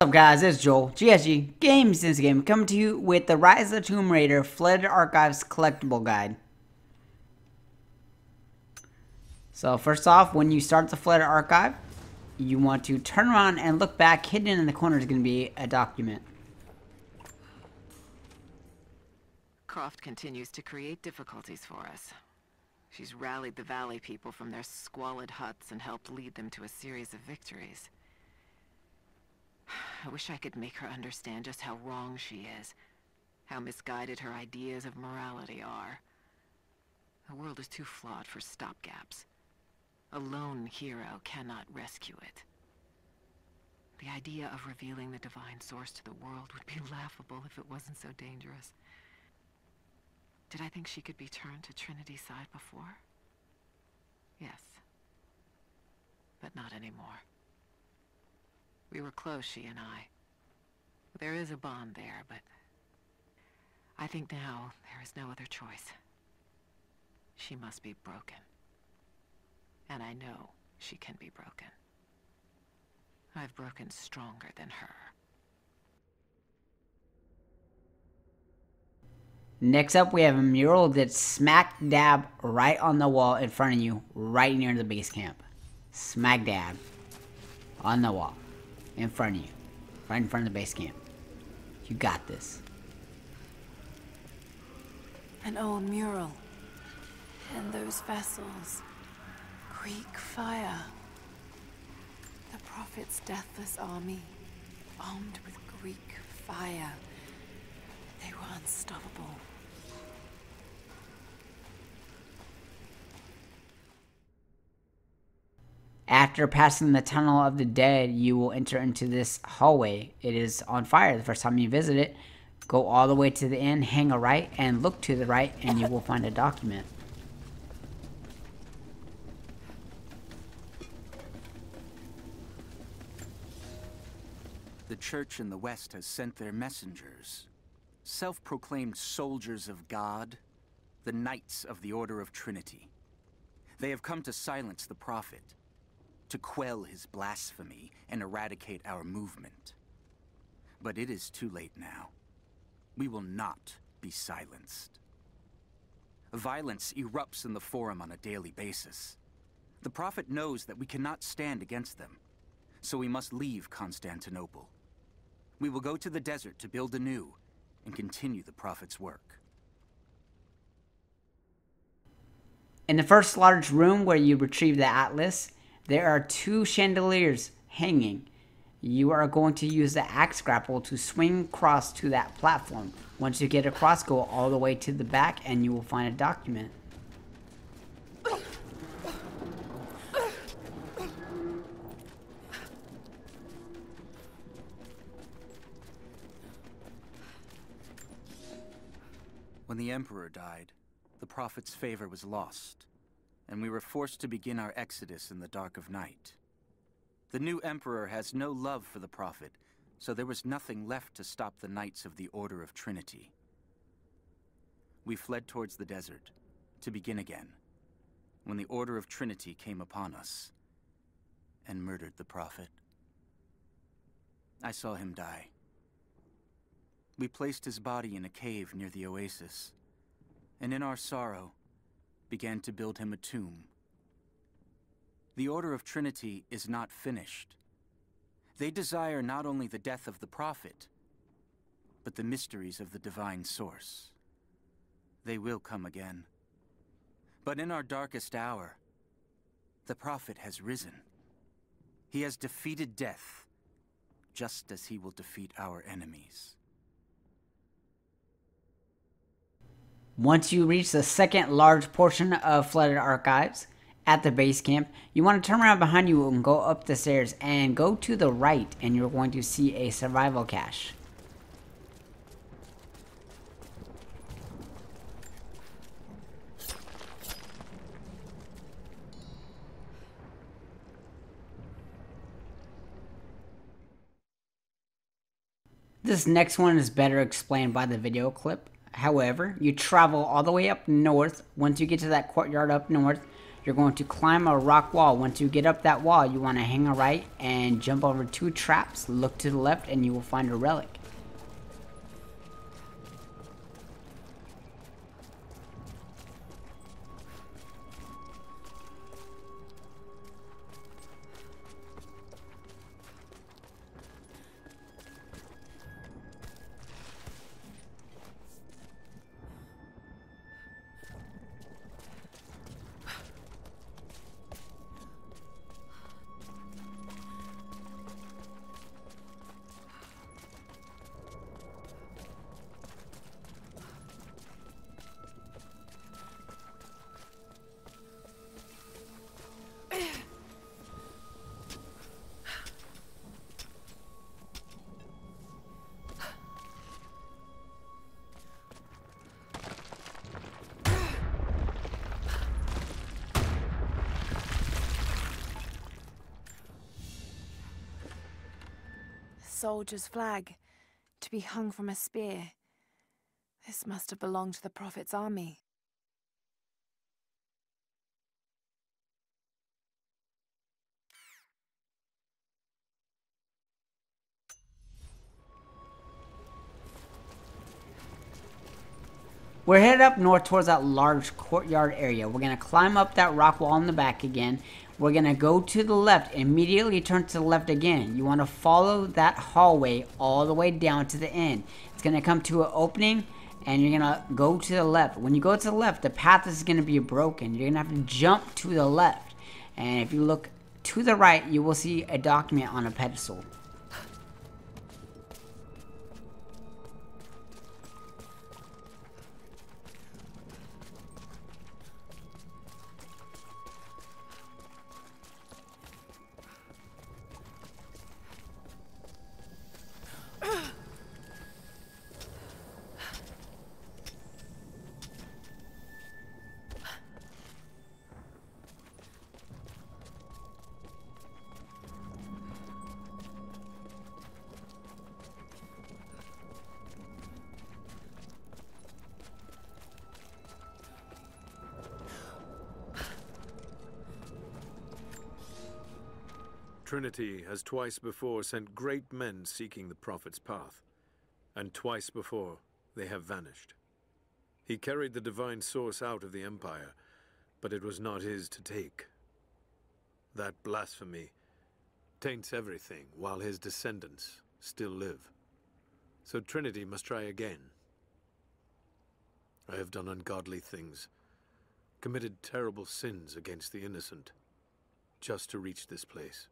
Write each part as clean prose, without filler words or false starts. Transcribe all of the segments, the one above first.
up, guys? It's Joel, GSG Games Since Game, coming to you with the Rise of the Tomb Raider Flooded Archives Collectible Guide. So first off, when you start the Flooded Archive, you want to turn around and look back. Hidden in the corner is going to be a document. Croft continues to create difficulties for us. She's rallied the Valley people from their squalid huts and helped lead them to a series of victories. I wish I could make her understand just how wrong she is, how misguided her ideas of morality are. The world is too flawed for stopgaps. A lone hero cannot rescue it. The idea of revealing the divine source to the world would be laughable if it wasn't so dangerous. Did I think she could be turned to Trinity's side before? Yes. But not anymore. We were close, she and I. There is a bond there, but I think now there is no other choice. She must be broken. And I know she can be broken. I've broken stronger than her. Next up, we have a mural that's smack dab right on the wall in front of you, right near the base camp. Smack dab on the wall in front of you, right in front of the base camp. You got this. An old mural. And those vessels. Greek fire. The Prophet's deathless army, armed with Greek fire. They were unstoppable. After passing the Tunnel of the Dead, you will enter into this hallway. It is on fire the first time you visit it. Go all the way to the end, hang a right, and look to the right, and you will find a document. The church in the West has sent their messengers, self-proclaimed soldiers of God, the Knights of the Order of Trinity. They have come to silence the Prophet, to quell his blasphemy and eradicate our movement. But it is too late now. We will not be silenced. Violence erupts in the Forum on a daily basis. The Prophet knows that we cannot stand against them, so we must leave Constantinople. We will go to the desert to build anew and continue the Prophet's work. In the first large room where you retrieve the atlas, there are two chandeliers hanging. You are going to use the axe grapple to swing across to that platform. Once you get across, go all the way to the back and you will find a document. When the Emperor died, the Prophet's favor was lost, and we were forced to begin our exodus in the dark of night. The new Emperor has no love for the Prophet, so there was nothing left to stop the Knights of the Order of Trinity. We fled towards the desert, to begin again, when the Order of Trinity came upon us, and murdered the Prophet. I saw him die. We placed his body in a cave near the oasis, and in our sorrow, began to build him a tomb. The Order of Trinity is not finished. They desire not only the death of the Prophet, but the mysteries of the divine source. They will come again. But in our darkest hour, the Prophet has risen. He has defeated death, just as he will defeat our enemies. Once you reach the second large portion of Flooded Archives at the base camp, you want to turn around behind you and go up the stairs and go to the right, and you're going to see a survival cache. This next one is better explained by the video clip. However, you travel all the way up north. Once you get to that courtyard up north, you're going to climb a rock wall. Once you get up that wall, you want to hang a right and jump over 2 traps. Look to the left and you will find a relic. Soldier's flag, to be hung from a spear. This must have belonged to the Prophet's army. We're headed up north towards that large courtyard area. We're going to climb up that rock wall in the back again. We're going to go to the left, immediately turn to the left again. You want to follow that hallway all the way down to the end. It's going to come to an opening and you're going to go to the left. When you go to the left, the path is going to be broken. You're going to have to jump to the left. And if you look to the right, you will see a document on a pedestal. Trinity has twice before sent great men seeking the Prophet's path, and twice before they have vanished. He carried the divine source out of the Empire, but it was not his to take. That blasphemy taints everything while his descendants still live. So Trinity must try again. I have done ungodly things, committed terrible sins against the innocent, just to reach this place.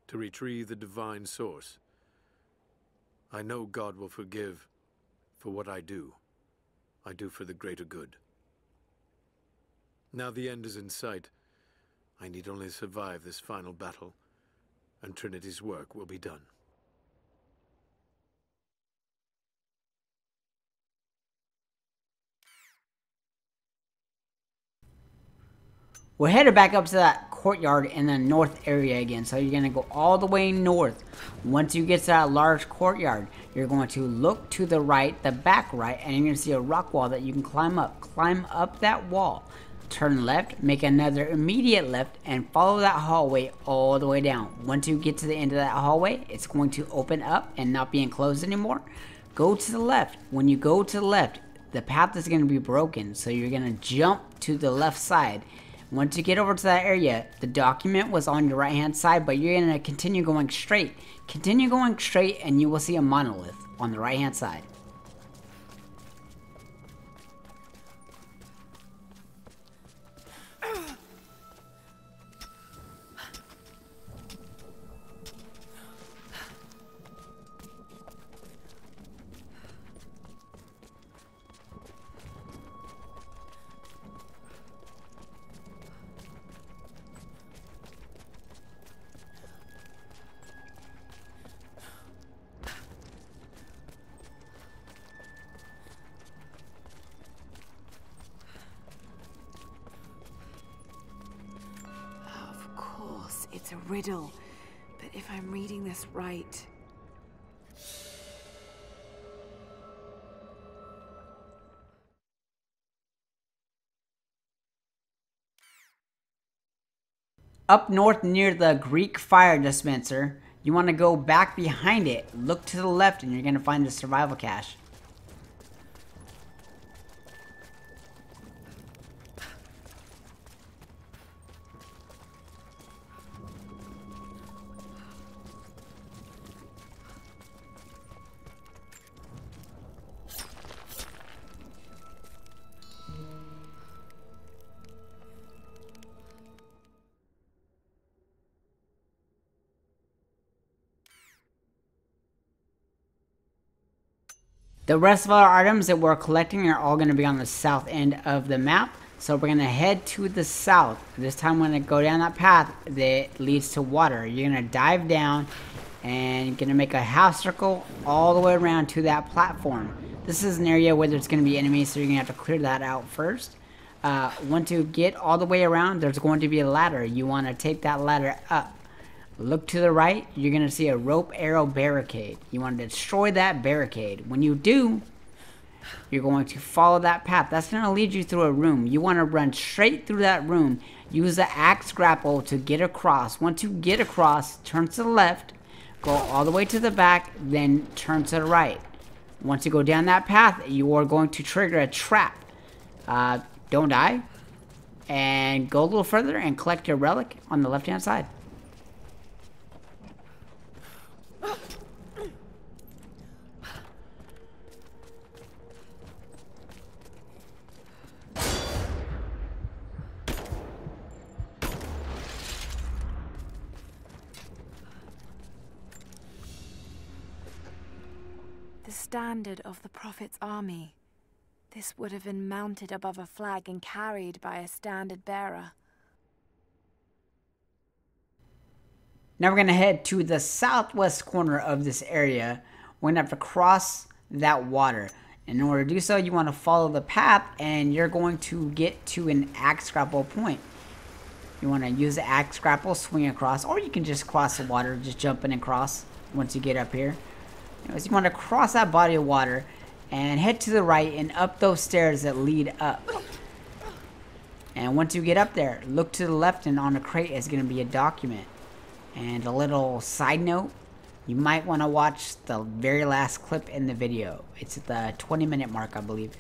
To retrieve the divine source. I know God will forgive for what I do for the greater good. Now the end is in sight. I need only survive this final battle, and Trinity's work will be done. We're headed back up to that courtyard in the north area again. So you're going to go all the way north. Once you get to that large courtyard, you're going to look to the right, the back right, and you're going to see a rock wall that you can climb up. Climb up that wall. Turn left, make another immediate left, and follow that hallway all the way down. Once you get to the end of that hallway, it's going to open up and not be enclosed anymore. Go to the left. When you go to the left, the path is going to be broken. So you're going to jump to the left side. Once you get over to that area, the document was on your right hand side, but you're going to continue going straight. Continue going straight and you will see a monolith on the right hand side. It's a riddle, but if I'm reading this right... up north near the Greek fire dispenser. You want to go back behind it, look to the left, and you're going to find the survival cache. The rest of our items that we're collecting are all going to be on the south end of the map. So we're going to head to the south. This time we're going to go down that path that leads to water. You're going to dive down and you're going to make a half circle all the way around to that platform. This is an area where there's going to be enemies, so you're going to have to clear that out first. Once you get all the way around, there's going to be a ladder. You want to take that ladder up. Look to the right, you're going to see a rope arrow barricade. You want to destroy that barricade. When you do, you're going to follow that path. That's going to lead you through a room. You want to run straight through that room. Use the axe grapple to get across. Once you get across, turn to the left, go all the way to the back, then turn to the right. Once you go down that path, you are going to trigger a trap. Don't die. And go a little further and collect your relic on the left-hand side. The standard of the Prophet's army. This would have been mounted above a flag and carried by a standard bearer. Now we're going to head to the southwest corner of this area. We're going to have to cross that water. In order to do so, you want to follow the path and you're going to get to an axe grapple point. You want to use the axe grapple, swing across, or you can just cross the water, just jump in and cross once you get up here. Anyways, you want to cross that body of water and head to the right and up those stairs that lead up. And once you get up there, look to the left, and on the crate is going to be a document. And a little side note, you might want to watch the very last clip in the video. It's at the 20-minute mark, I believe.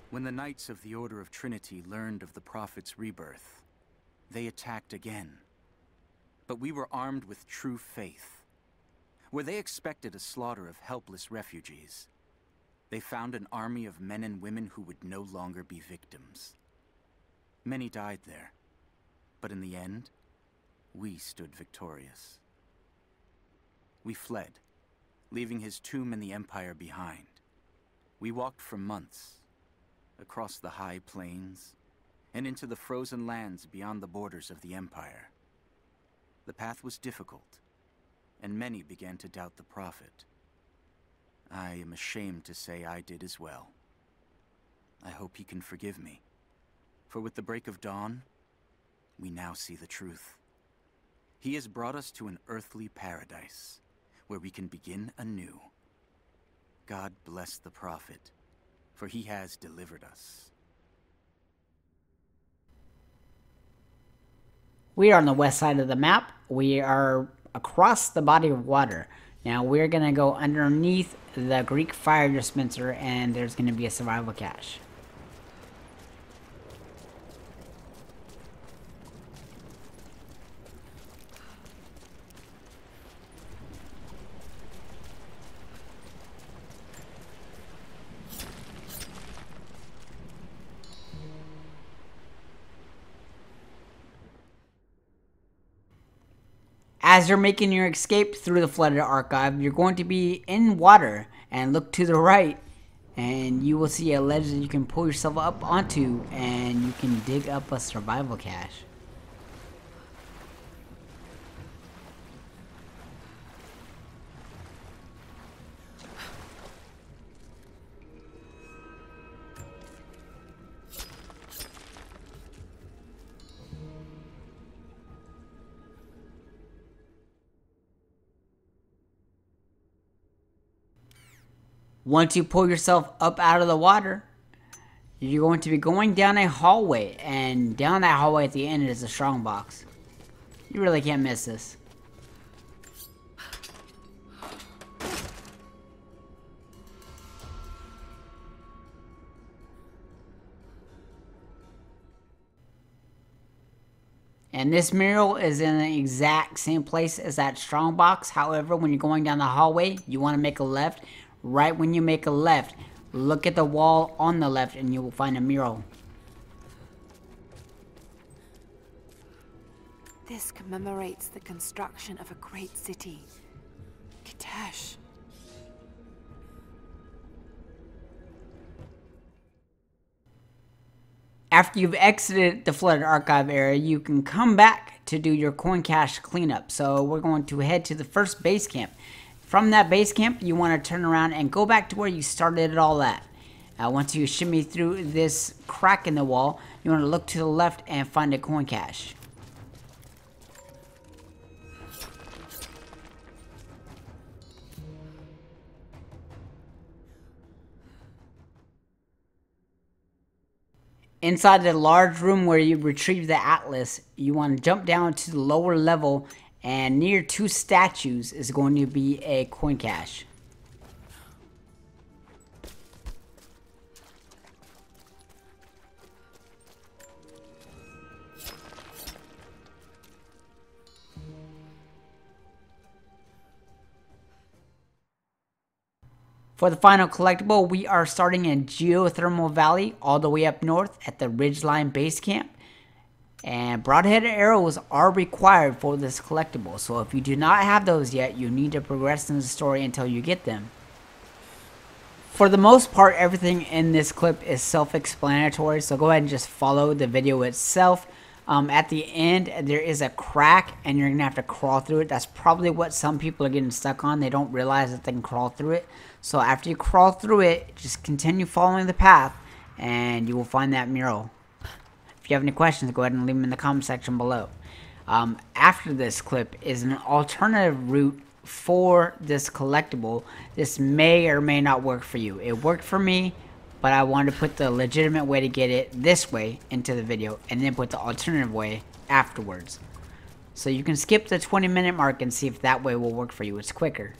When the Knights of the Order of Trinity learned of the Prophet's rebirth, they attacked again. But we were armed with true faith. Where they expected a slaughter of helpless refugees, they found an army of men and women who would no longer be victims. Many died there, but in the end, we stood victorious. We fled, leaving his tomb and the Empire behind. We walked for months, across the high plains, and into the frozen lands beyond the borders of the Empire. The path was difficult, and many began to doubt the Prophet. I am ashamed to say I did as well. I hope he can forgive me, for with the break of dawn, we now see the truth. He has brought us to an earthly paradise, where we can begin anew. God bless the Prophet, for he has delivered us. We are on the west side of the map. We are across the body of water. Now we're going to go underneath the Greek fire dispenser, and there's going to be a survival cache. As you're making your escape through the flooded archive, you're going to be in water, and look to the right and you will see a ledge that you can pull yourself up onto, and you can dig up a survival cache. Once you pull yourself up out of the water, you're going to be going down a hallway, and down that hallway at the end is a strongbox. You really can't miss this. And this mural is in the exact same place as that strongbox. However, when you're going down the hallway, you want to make a left. Right when you make a left, look at the wall on the left and you will find a mural. This commemorates the construction of a great city, Kitesh. After you've exited the flooded archive area, you can come back to do your coin cache cleanup. So we're going to head to the first base camp. From that base camp, you want to turn around and go back to where you started it all at. Once you shimmy through this crack in the wall, you want to look to the left and find a coin cache. Inside the large room where you retrieve the atlas, you want to jump down to the lower level, and near two statues is going to be a coin cache. For the final collectible, we are starting in Geothermal Valley, all the way up north at the Ridgeline Base Camp. And broadheaded arrows are required for this collectible, so if you do not have those yet, you need to progress in the story until you get them. For the most part, everything in this clip is self-explanatory, so go ahead and just follow the video itself. At the end, there is a crack, and you're going to have to crawl through it. That's probably what some people are getting stuck on. They don't realize that they can crawl through it. So after you crawl through it, just continue following the path, and you will find that mural. If you have any questions, go ahead and leave them in the comment section below. After this clip is an alternative route for this collectible. This may or may not work for you. It worked for me, but I wanted to put the legitimate way to get it this way into the video, and then put the alternative way afterwards. So you can skip the 20-minute mark and see if that way will work for you. It's quicker.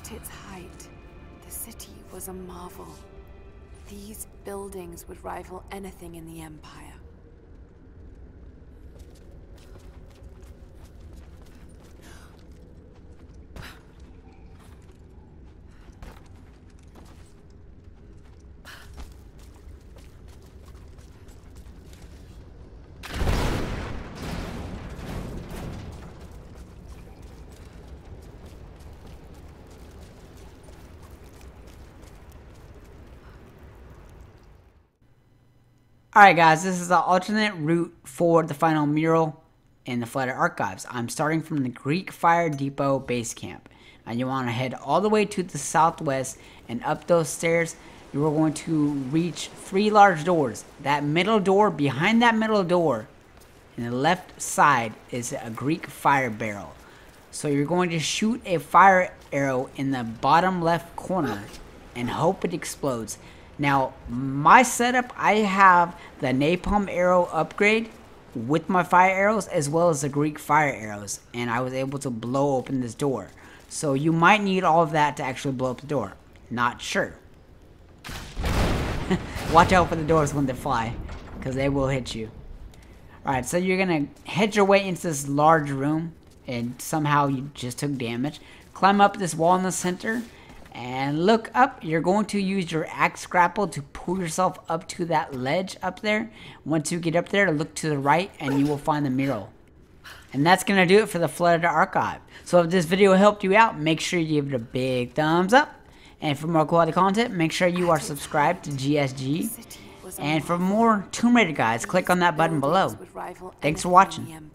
At its height, the city was a marvel. These buildings would rival anything in the Empire. Alright guys, this is the alternate route for the final mural in the Flooded Archives. I'm starting from the Greek Fire Depot base camp. And you want to head all the way to the southwest and up those stairs. You are going to reach 3 large doors. That middle door, behind that middle door, in the left side is a Greek fire barrel. So you're going to shoot a fire arrow in the bottom left corner and hope it explodes. Now, my setup, I have the napalm arrow upgrade with my fire arrows as well as the Greek fire arrows. And I was able to blow open this door. So you might need all of that to actually blow up the door. Not sure. Watch out for the doors when they fly, because they will hit you. Alright, so you're going to head your way into this large room. And somehow you just took damage. Climb up this wall in the center. And look up. You're going to use your axe grapple to pull yourself up to that ledge up there. Once you get up there, look to the right and you will find the mural. And that's going to do it for the Flooded Archive. So if this video helped you out, make sure you give it a big thumbs up. And for more quality content, make sure you are subscribed to GSG. And for more Tomb Raider guys, click on that button below. Thanks for watching.